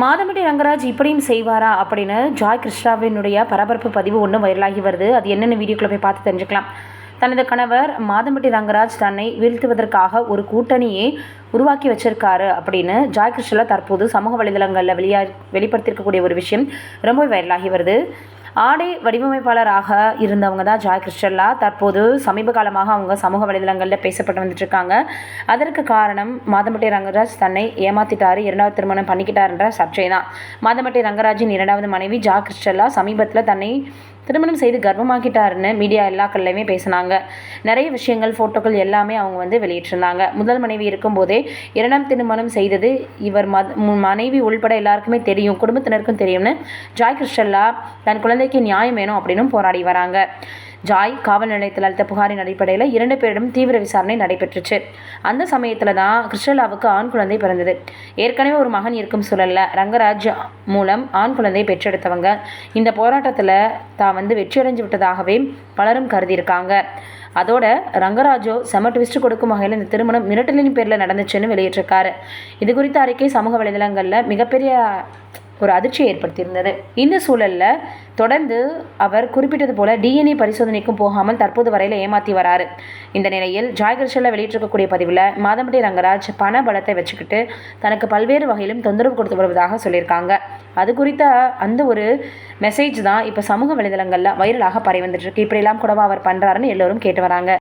மாதம்பட்டி ரங்கராஜ் இப்படியும் செய்வாரா அப்படின்னு ஜாய் கிருஷ்ணாவினுடைய பரபரப்பு பதிவு ஒன்று வைரலாகி வருது. அது என்னென்ன வீடியோக்குள்ள போய் பார்த்து தெரிஞ்சுக்கலாம். தனது கணவர் மாதம்பட்டி ரங்கராஜ் தன்னை வீழ்த்துவதற்காக ஒரு கூட்டணியை உருவாக்கி வச்சிருக்காரு அப்படின்னு ஜாய் கிருஷ்ணா தற்போது சமூக வலைதளங்களில் வெளிப்படுத்தியிருக்கக்கூடிய ஒரு விஷயம் ரொம்ப வைரலாகி வருது. ஆடை வடிவமைப்பாளராக இருந்தவங்க தான் ஜாய் கிருஷ்ணா. தற்போது சமீப காலமாக அவங்க சமூக வலைதளங்களில் பேசப்பட்டு வந்துட்டுருக்காங்க. அதற்கு காரணம் மாதம்பட்டி ரங்கராஜ் தன்னை ஏமாத்திட்டாரு, இரண்டாவது திருமணம் பண்ணிக்கிட்டாருன்ற சர்ச்சை தான். மாதம்பட்டி ரங்கராஜின் இரண்டாவது மனைவி ஜாய் கிருஷ்ணா சமீபத்தில் தன்னை திருமணம் செய்து கர்ப்பமாக்கிட்டாருன்னு மீடியா எல்லாக்கள்லையுமே பேசினாங்க. நிறைய விஷயங்கள், ஃபோட்டோக்கள் எல்லாமே அவங்க வெளியிட்டிருந்தாங்க. முதல் மனைவி இருக்கும்போதே இரண்டாம் திருமணம் செய்தது இவர் மனைவி உள்பட எல்லாருக்குமே தெரியும், குடும்பத்தினருக்கும் தெரியும்னு ஜாய் கிருஷ்ணா தன் குழந்தைக்கு நியாயம் வேணும் அப்படின்னு போராடி வராங்க. ஜாய் காவல் நிலையத்தில் அளித்த புகாரின் அடிப்படையில் 2 பேரிடம் தீவிர விசாரணை நடைபெற்றுச்சு. அந்த சமயத்தில் தான் கிருஷ்ணலாவுக்கு ஆண் குழந்தை பிறந்தது. ஏற்கனவே ஒரு மகன் இருக்கும் சூழலில் ரங்கராஜ் மூலம் ஆண் குழந்தையை பெற்றெடுத்தவங்க இந்த போராட்டத்தில் தான் வெற்றியடைஞ்சு விட்டதாகவே பலரும் கருதியிருக்காங்க. அதோட ரங்கராஜோ செம ட்விஸ்ட் கொடுக்கும் வகையில் இந்த திருமணம் மிரட்டலின் பேரில் நடந்துச்சுன்னு வெளியிட்டிருக்காரு. இது குறித்த அறிக்கை சமூக வலைதளங்களில் மிகப்பெரிய ஒரு அதிர்ச்சியை ஏற்படுத்தியிருந்தது. இந்த சூழலில் தொடர்ந்து அவர் குறிப்பிட்டது போல DNA பரிசோதனைக்கும் போகாமல் தற்போது வரையில் ஏமாற்றி வராரு. இந்த நிலையில் ஜாய் கிருஷ்ணா வெளியிட்டிருக்கக்கூடிய பதிவில் மாதம்பட்டி ரங்கராஜ் பண பலத்தை வச்சுக்கிட்டு தனக்கு பல்வேறு வகையிலும் தொந்தரவு கொடுத்து வருவதாக சொல்லியிருக்காங்க. அது குறித்த அந்த ஒரு மெசேஜ் தான் இப்போ சமூக வலைதளங்களில் வைரலாக பரவி வந்துட்டு இருக்கு. இப்படியெல்லாம் கூடவா அவர் பண்ணுறாருன்னு எல்லோரும் கேட்டு வராங்க.